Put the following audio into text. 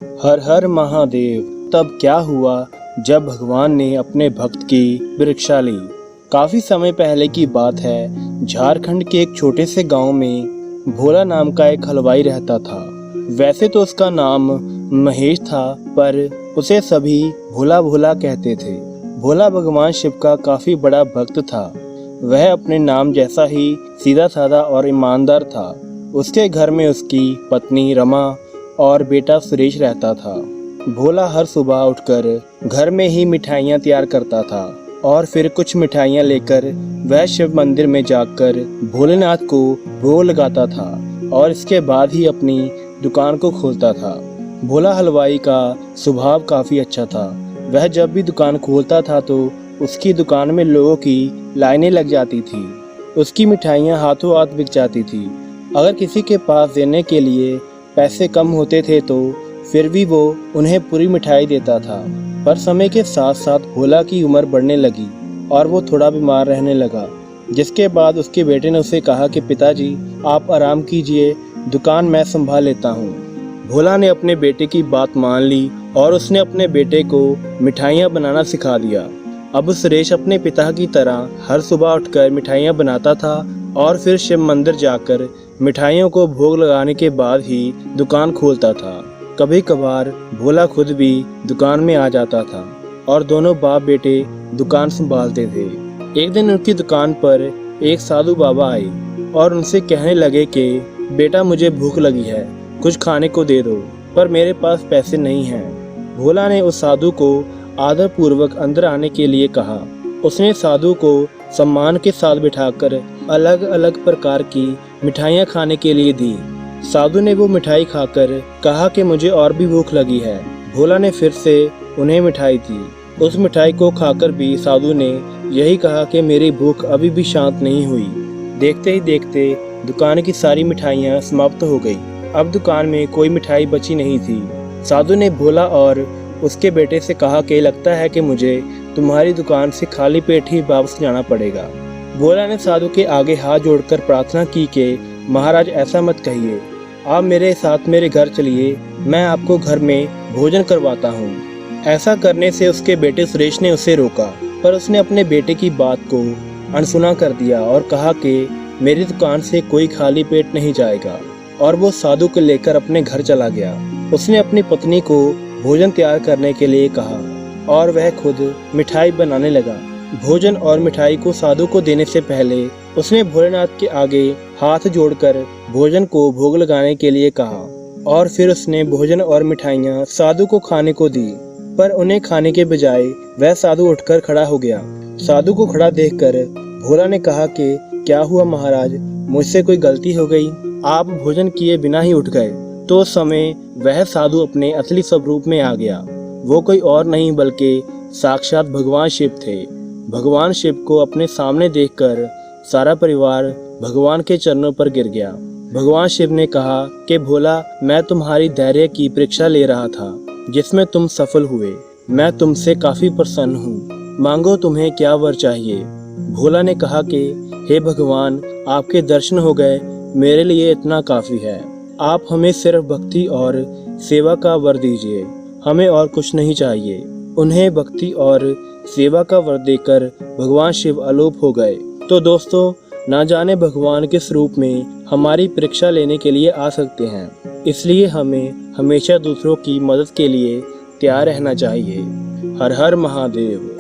हर हर महादेव। तब क्या हुआ जब भगवान ने अपने भक्त की परीक्षा ली। काफी समय पहले की बात है। झारखंड के एक छोटे से गांव में भोला नाम का एक हलवाई रहता था। वैसे तो उसका नाम महेश था, पर उसे सभी भोला भोला कहते थे। भोला भगवान शिव का काफी बड़ा भक्त था। वह अपने नाम जैसा ही सीधा साधा और ईमानदार था। उसके घर में उसकी पत्नी रमा और बेटा सुरेश रहता था। भोला हर सुबह उठकर घर में ही मिठाइयाँ तैयार करता था और फिर कुछ मिठाइयाँ लेकर वह शिव मंदिर में जाकर भोलेनाथ को भोग लगाता था और इसके बाद ही अपनी दुकान को खोलता था। भोला हलवाई का स्वभाव काफ़ी अच्छा था। वह जब भी दुकान खोलता था तो उसकी दुकान में लोगों की लाइनें लग जाती थी। उसकी मिठाइयाँ हाथों हाथ बिक जाती थी। अगर किसी के पास देने के लिए पैसे कम होते थे तो फिर भी वो उन्हें पूरी मिठाई देता था। पर समय के साथ साथ भोला की उम्र बढ़ने लगी और वो थोड़ा बीमार रहने लगा, जिसके बाद उसके बेटे ने उसे कहा कि पिताजी आप आराम कीजिए, दुकान मैं संभाल लेता हूँ। भोला ने अपने बेटे की बात मान ली और उसने अपने बेटे को मिठाइयाँ बनाना सिखा दिया। अब सुरेश अपने पिता की तरह हर सुबह उठकर मिठाइयाँ बनाता था और फिर शिव मंदिर जाकर मिठाइयों को भोग लगाने के बाद ही दुकान खोलता था। कभी कभार भोला खुद भी दुकान में आ जाता था और दोनों बाप बेटे दुकान संभालते थे। एक दिन उनकी दुकान पर एक साधु बाबा आए और उनसे कहने लगे कि बेटा मुझे भूख लगी है, कुछ खाने को दे दो, पर मेरे पास पैसे नहीं हैं। भोला ने उस साधु को आदर पूर्वक अंदर आने के लिए कहा। उसने साधु को सम्मान के साथ बिठाकर अलग अलग प्रकार की मिठाइयाँ खाने के लिए दी। साधु ने वो मिठाई खाकर कहा कि मुझे और भी भूख लगी है। भोला ने फिर से उन्हें मिठाई दी। उस मिठाई को खाकर भी साधु ने यही कहा कि मेरी भूख अभी भी शांत नहीं हुई। देखते ही देखते दुकान की सारी मिठाइयाँ समाप्त हो गई। अब दुकान में कोई मिठाई बची नहीं थी। साधु ने भोला और उसके बेटे से कहा कि लगता है कि मुझे तुम्हारी दुकान से खाली पेट ही वापस जाना पड़ेगा। भोला ने साधु के आगे हाथ जोड़कर प्रार्थना की कि महाराज ऐसा मत कहिए, आप मेरे साथ मेरे घर चलिए, मैं आपको घर में भोजन करवाता हूँ। ऐसा करने से उसके बेटे सुरेश ने उसे रोका, पर उसने अपने बेटे की बात को अनसुना कर दिया और कहा कि मेरी दुकान से कोई खाली पेट नहीं जाएगा, और वो साधु को लेकर अपने घर चला गया। उसने अपनी पत्नी को भोजन तैयार करने के लिए कहा और वह खुद मिठाई बनाने लगा। भोजन और मिठाई को साधु को देने से पहले उसने भोलेनाथ के आगे हाथ जोड़कर भोजन को भोग लगाने के लिए कहा और फिर उसने भोजन और मिठाइयाँ साधु को खाने को दी, पर उन्हें खाने के बजाय वह साधु उठकर खड़ा हो गया। साधु को खड़ा देखकर भोला ने कहा कि क्या हुआ महाराज, मुझसे कोई गलती हो गई, आप भोजन किए बिना ही उठ गए। तो उस समय वह साधु अपने असली स्वरूप में आ गया। वो कोई और नहीं बल्कि साक्षात भगवान शिव थे। भगवान शिव को अपने सामने देखकर सारा परिवार भगवान के चरणों पर गिर गया। भगवान शिव ने कहा कि भोला, मैं तुम्हारी धैर्य की परीक्षा ले रहा था जिसमें तुम सफल हुए। मैं तुमसे काफी प्रसन्न हूँ, मांगो तुम्हें क्या वर चाहिए। भोला ने कहा कि हे भगवान, आपके दर्शन हो गए, मेरे लिए इतना काफी है। आप हमें सिर्फ भक्ति और सेवा का वर दीजिए, हमें और कुछ नहीं चाहिए। उन्हें भक्ति और सेवा का वर देकर भगवान शिव अलोप हो गए। तो दोस्तों, ना जाने भगवान किस रूप में हमारी परीक्षा लेने के लिए आ सकते हैं, इसलिए हमें हमेशा दूसरों की मदद के लिए तैयार रहना चाहिए। हर हर महादेव।